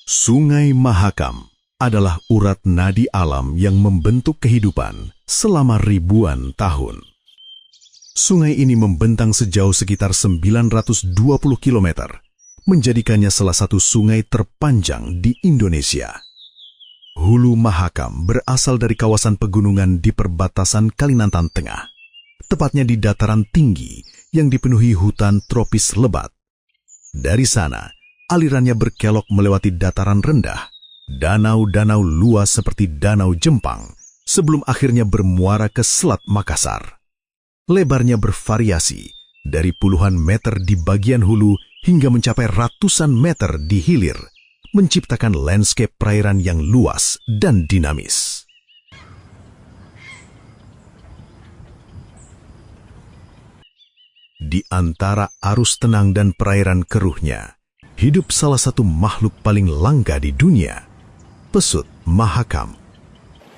Sungai Mahakam adalah urat nadi alam yang membentuk kehidupan selama ribuan tahun. Sungai ini membentang sejauh sekitar 920 km, menjadikannya salah satu sungai terpanjang di Indonesia. Hulu Mahakam berasal dari kawasan pegunungan di perbatasan Kalimantan Tengah, tepatnya di dataran tinggi yang dipenuhi hutan tropis lebat. Dari sana, alirannya berkelok melewati dataran rendah, danau-danau luas seperti Danau Jempang, sebelum akhirnya bermuara ke Selat Makassar. Lebarnya bervariasi dari puluhan meter di bagian hulu hingga mencapai ratusan meter di hilir, menciptakan landscape perairan yang luas dan dinamis. Di antara arus tenang dan perairan keruhnya, hidup salah satu makhluk paling langka di dunia, pesut Mahakam.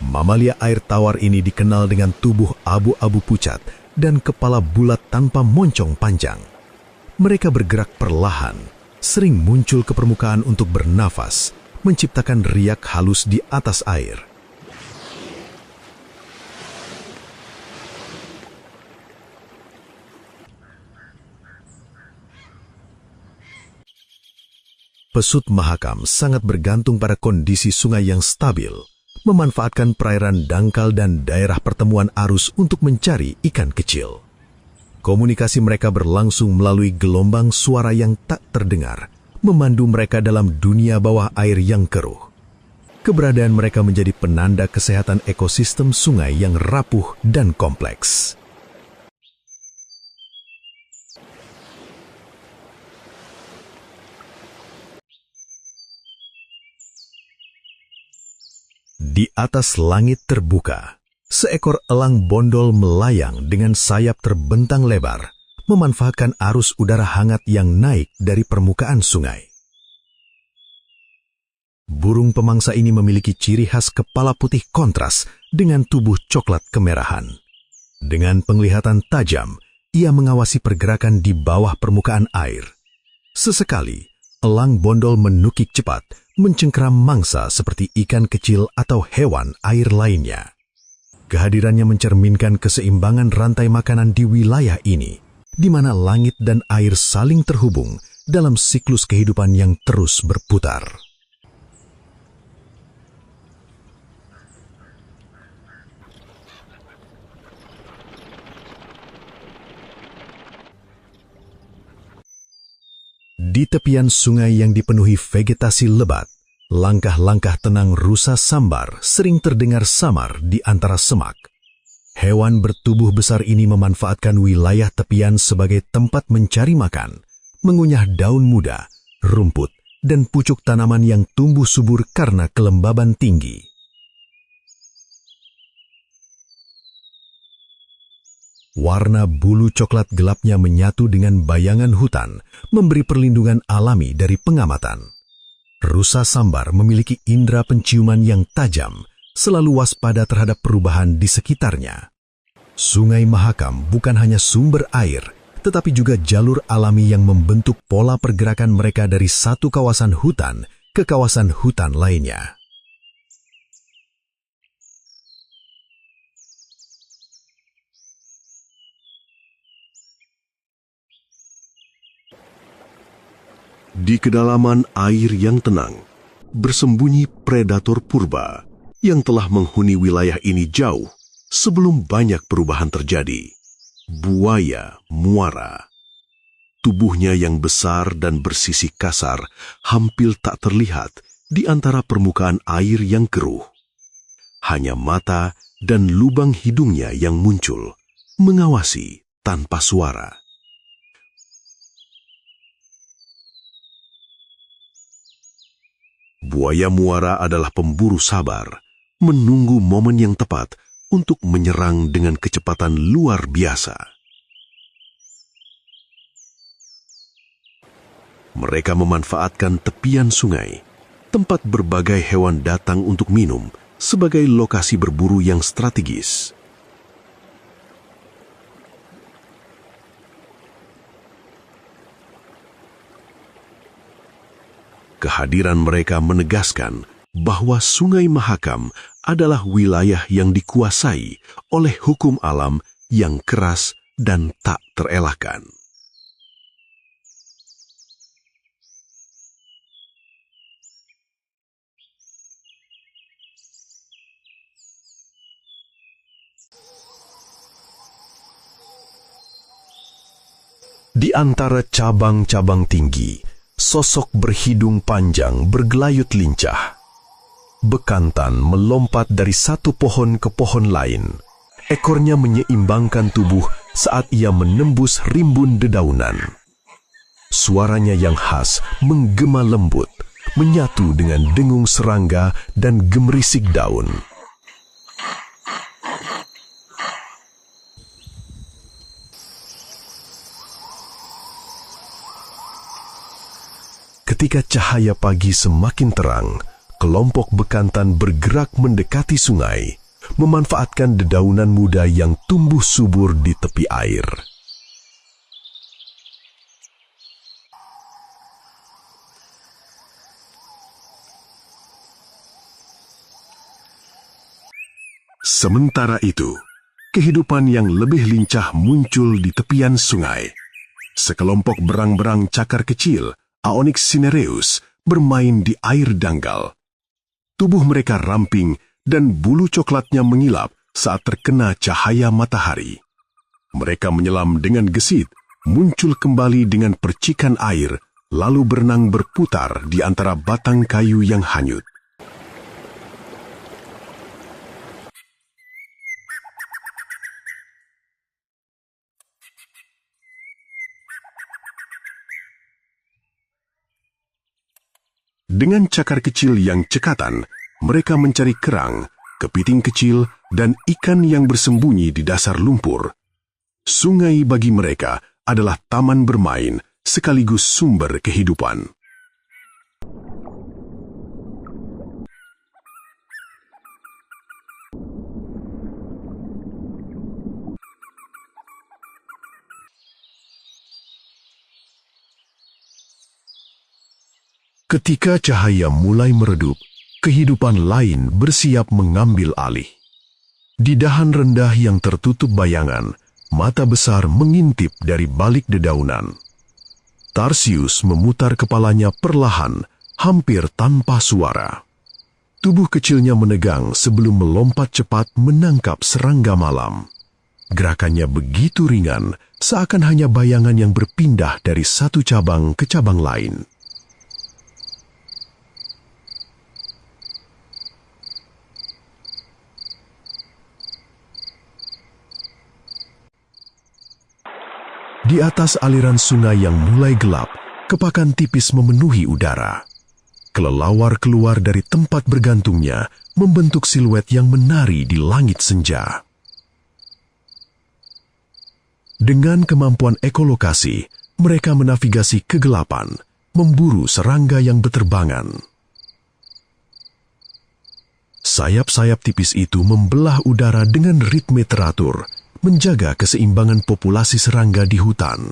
Mamalia air tawar ini dikenal dengan tubuh abu-abu pucat dan kepala bulat tanpa moncong panjang. Mereka bergerak perlahan, sering muncul ke permukaan untuk bernafas, menciptakan riak halus di atas air. Pesut Mahakam sangat bergantung pada kondisi sungai yang stabil, memanfaatkan perairan dangkal dan daerah pertemuan arus untuk mencari ikan kecil. Komunikasi mereka berlangsung melalui gelombang suara yang tak terdengar, memandu mereka dalam dunia bawah air yang keruh. Keberadaan mereka menjadi penanda kesehatan ekosistem sungai yang rapuh dan kompleks. Di atas langit terbuka, seekor elang bondol melayang dengan sayap terbentang lebar, memanfaatkan arus udara hangat yang naik dari permukaan sungai. Burung pemangsa ini memiliki ciri khas kepala putih kontras dengan tubuh coklat kemerahan. Dengan penglihatan tajam, ia mengawasi pergerakan di bawah permukaan air. Sesekali, elang bondol menukik cepat, mencengkeram mangsa seperti ikan kecil atau hewan air lainnya. Kehadirannya mencerminkan keseimbangan rantai makanan di wilayah ini, di mana langit dan air saling terhubung dalam siklus kehidupan yang terus berputar. Di tepian sungai yang dipenuhi vegetasi lebat, langkah-langkah tenang rusa sambar sering terdengar samar di antara semak. Hewan bertubuh besar ini memanfaatkan wilayah tepian sebagai tempat mencari makan, mengunyah daun muda, rumput, dan pucuk tanaman yang tumbuh subur karena kelembaban tinggi. Warna bulu coklat gelapnya menyatu dengan bayangan hutan, memberi perlindungan alami dari pengamatan. Rusa sambar memiliki indera penciuman yang tajam, selalu waspada terhadap perubahan di sekitarnya. Sungai Mahakam bukan hanya sumber air, tetapi juga jalur alami yang membentuk pola pergerakan mereka dari satu kawasan hutan ke kawasan hutan lainnya. Di kedalaman air yang tenang, bersembunyi predator purba yang telah menghuni wilayah ini jauh sebelum banyak perubahan terjadi. Buaya muara. Tubuhnya yang besar dan bersisi kasar hampir tak terlihat di antara permukaan air yang keruh. Hanya mata dan lubang hidungnya yang muncul, mengawasi tanpa suara. Buaya muara adalah pemburu sabar, menunggu momen yang tepat untuk menyerang dengan kecepatan luar biasa. Mereka memanfaatkan tepian sungai, tempat berbagai hewan datang untuk minum, sebagai lokasi berburu yang strategis. Kehadiran mereka menegaskan bahwa Sungai Mahakam adalah wilayah yang dikuasai oleh hukum alam yang keras dan tak terelakkan. Di antara cabang-cabang tinggi, sosok berhidung panjang bergelayut lincah. Bekantan melompat dari satu pohon ke pohon lain. Ekornya menyeimbangkan tubuh saat ia menembus rimbun dedaunan. Suaranya yang khas menggema lembut, menyatu dengan dengung serangga dan gemerisik daun. Ketika cahaya pagi semakin terang, kelompok bekantan bergerak mendekati sungai, memanfaatkan dedaunan muda yang tumbuh subur di tepi air. Sementara itu, kehidupan yang lebih lincah muncul di tepian sungai. Sekelompok berang-berang cakar kecil, Aonyx cinereus, bermain di air dangkal. Tubuh mereka ramping dan bulu coklatnya mengilap saat terkena cahaya matahari. Mereka menyelam dengan gesit, muncul kembali dengan percikan air, lalu berenang berputar di antara batang kayu yang hanyut. Dengan cakar kecil yang cekatan, mereka mencari kerang, kepiting kecil, dan ikan yang bersembunyi di dasar lumpur. Sungai bagi mereka adalah taman bermain sekaligus sumber kehidupan. Ketika cahaya mulai meredup, kehidupan lain bersiap mengambil alih. Di dahan rendah yang tertutup bayangan, mata besar mengintip dari balik dedaunan. Tarsius memutar kepalanya perlahan, hampir tanpa suara. Tubuh kecilnya menegang sebelum melompat cepat menangkap serangga malam. Gerakannya begitu ringan, seakan hanya bayangan yang berpindah dari satu cabang ke cabang lain. Di atas aliran sungai yang mulai gelap, kepakan tipis memenuhi udara. Kelelawar keluar dari tempat bergantungnya, membentuk siluet yang menari di langit senja. Dengan kemampuan ekolokasi, mereka menavigasi kegelapan, memburu serangga yang berterbangan. Sayap-sayap tipis itu membelah udara dengan ritme teratur, menjaga keseimbangan populasi serangga di hutan.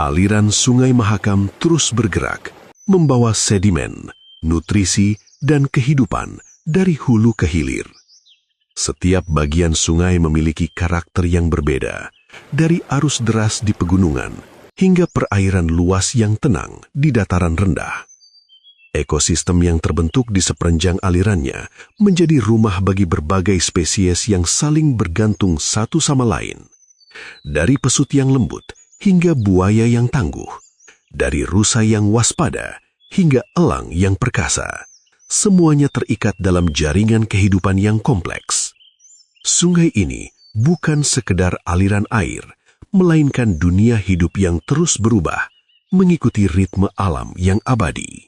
Aliran Sungai Mahakam terus bergerak, membawa sedimen, nutrisi, dan kehidupan dari hulu ke hilir. Setiap bagian sungai memiliki karakter yang berbeda, dari arus deras di pegunungan hingga perairan luas yang tenang di dataran rendah. Ekosistem yang terbentuk di sepanjang alirannya menjadi rumah bagi berbagai spesies yang saling bergantung satu sama lain. Dari pesut yang lembut hingga buaya yang tangguh, dari rusa yang waspada hingga elang yang perkasa, semuanya terikat dalam jaringan kehidupan yang kompleks. Sungai ini bukan sekedar aliran air, melainkan dunia hidup yang terus berubah, mengikuti ritme alam yang abadi.